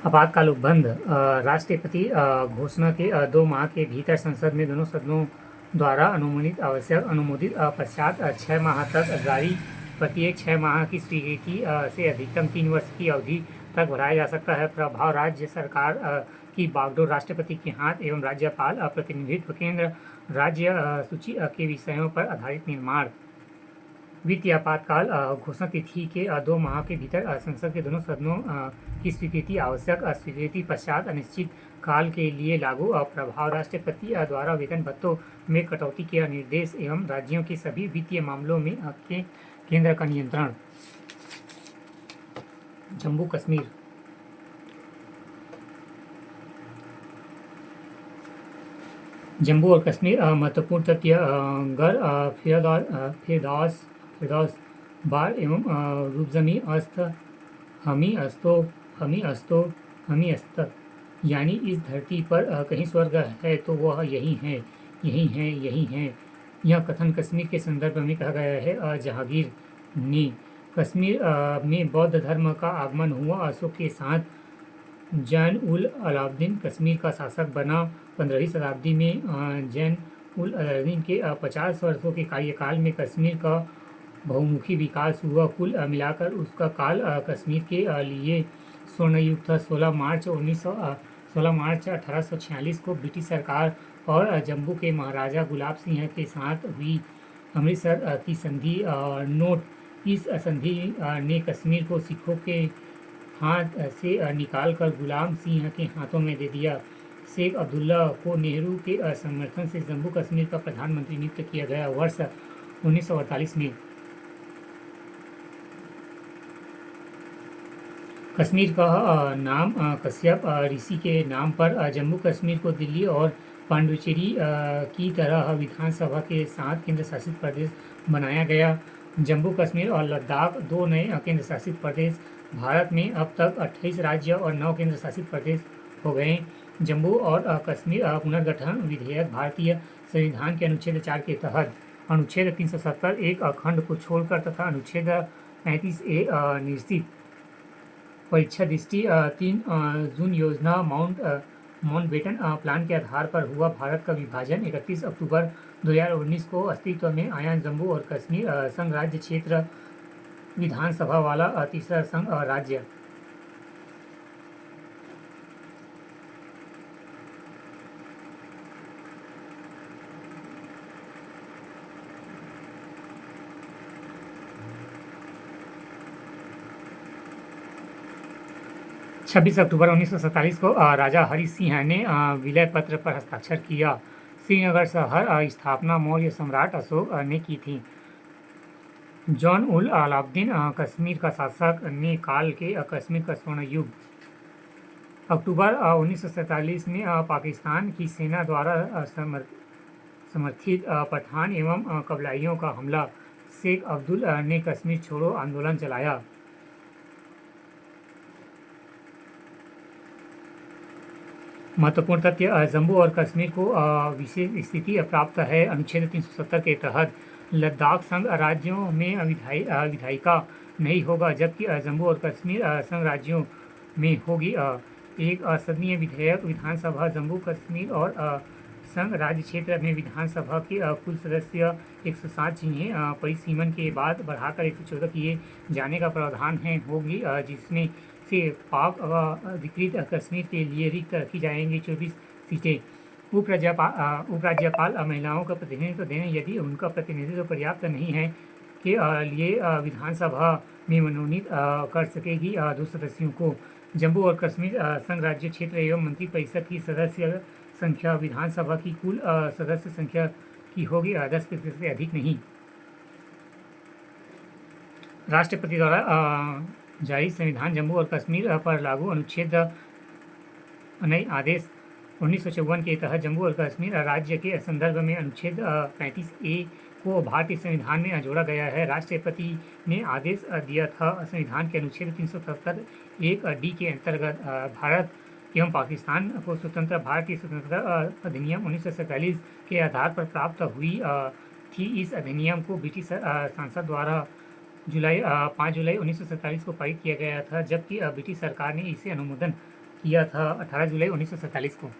आपातकाल उपबंध राष्ट्रपति घोषणा के 2 माह के भीतर संसद में दोनों सदनों द्वारा अनुमोदित पश्चात 6 माह तक जारी प्रत्येक 6 माह की स्वीकृति से अधिकतम 3 वर्ष की अवधि तक बढ़ाया जा सकता है। प्रभाव राज्य सरकार की बागडोर राष्ट्रपति के हाथ एवं राज्यपाल प्रतिनिधित्व केंद्र राज्य सूची के विषयों पर आधारित निर्माण। वित्तीय आपातकाल घोषणा तिथि के 2 माह के भीतर संसद के दोनों सदनों की स्वीकृति आवश्यक। स्वीकृति पश्चात अनिश्चित काल के लिए लागू प्रभाव राष्ट्रपति द्वारा वेतन भत्तों में कटौती के निर्देश एवं राज्यों के सभी वित्तीय मामलों में केंद्र का नियंत्रण। जम्मू कश्मीर जम्मू और कश्मीर महत्वपूर्ण तथ्य गर फिरदौसबाद एवं रुबजमी अस्त हमी अस्त यानी इस धरती पर कहीं स्वर्ग है तो वह यही है। यह कथन कश्मीर के संदर्भ में कहा गया है। जहांगीर ने कश्मीर में बौद्ध धर्म का आगमन हुआ। अशोक के साथ जैन उल अलाउद्दीन कश्मीर का शासक बना। 15वीं शताब्दी में जैन उल अलाउद्दीन के 50 वर्षों के कार्यकाल में कश्मीर का बहुमुखी विकास हुआ। कुल मिलाकर उसका काल कश्मीर के लिए स्वर्णयुग था। 16 मार्च 1846 को ब्रिटिश सरकार और जम्मू के महाराजा गुलाब सिंह के साथ हुई अमृतसर की संधि नोट। इस संधि ने कश्मीर को सिखों के हाथ से निकालकर गुलाम सिंह के हाथों में दे दिया। शेख अब्दुल्ला को नेहरू के समर्थन से जम्मू कश्मीर का प्रधानमंत्री नियुक्त किया गया। वर्ष 1948 में कश्मीर का नाम कश्यप ऋषि के नाम पर जम्मू कश्मीर को दिल्ली और पांडिचेरी की तरह विधानसभा के साथ केंद्र शासित प्रदेश बनाया गया। जम्मू कश्मीर और लद्दाख 2 नए केंद्र शासित प्रदेश। भारत में अब तक 28 राज्य और 9 केंद्र शासित प्रदेश हो गए। जम्मू और कश्मीर पुनर्गठन विधेयक भारतीय संविधान के अनुच्छेद 4 के तहत अनुच्छेद 370 एक खंड को छोड़कर तथा अनुच्छेद 35A निश्चित परीक्षा दृष्टि 3 जून योजना माउंटबेटन प्लान के आधार पर हुआ। भारत का विभाजन 31 अक्टूबर 2019 को अस्तित्व में आया। जम्मू और कश्मीर संघ राज्य क्षेत्र विधानसभा वाला तीसरा संघ राज्य। छब्बीस अक्टूबर 1947 को राजा हरि सिंह ने विलय पत्र पर हस्ताक्षर किया। श्रीनगर शहर स्थापना मौर्य सम्राट अशोक ने की थी। जॉन उल अलाउद्दीन कश्मीर का शासक ने काल के कश्मीर का स्वर्ण युग। अक्टूबर 1947 में पाकिस्तान की सेना द्वारा समर्थित पठान एवं कबलाइयों का हमला। शेख अब्दुल ने कश्मीर छोड़ो आंदोलन चलाया। महत्वपूर्ण तथ्य जम्मू और कश्मीर को विशेष स्थिति प्राप्त है अनुच्छेद 370 के तहत। लद्दाख संघ राज्यों में विधायिका नहीं होगा, जबकि जम्मू और कश्मीर संघ राज्यों में होगी। एक सदनीय विधेयक विधानसभा जम्मू कश्मीर और संघ राज्य क्षेत्र में विधानसभा के कुल सदस्य 107 जिन्हें परिसीमन के बाद बढ़ाकर 114 किए जाने का प्रावधान है होगी, जिसमें से पाक अधिकृत कश्मीर के लिए रिक्त रखी जाएंगी 24 सीटें। उपराज्यपाल महिलाओं का प्रतिनिधित्व देने यदि उनका प्रतिनिधित्व पर्याप्त नहीं है के लिए विधानसभा में मनोनीत कर सकेगी 2 सदस्यों को। जम्मू और कश्मीर संघ राज्य क्षेत्र एवं मंत्रिपरिषद की सदस्य संख्या विधानसभा की कुल सदस्य संख्या की होगी 10% से अधिक नहीं। राष्ट्रपति द्वारा जारी संविधान जम्मू और कश्मीर पर लागू अनुच्छेद नए आदेश 1954 के तहत जम्मू और कश्मीर राज्य के संदर्भ में अनुच्छेद 35A को भारतीय संविधान में जोड़ा गया है। राष्ट्रपति ने आदेश दिया था। संविधान के अनुच्छेद 377 1D के अंतर्गत भारत एवं पाकिस्तान को स्वतंत्र भारतीय स्वतंत्रता अधिनियम 1947 के आधार पर प्राप्त हुई थी। इस अधिनियम को ब्रिटिश संसद द्वारा 5 जुलाई 1947 को पारित किया गया था, जबकि ब्रिटिश सरकार ने इसे अनुमोदन किया था 18 जुलाई 1947 को।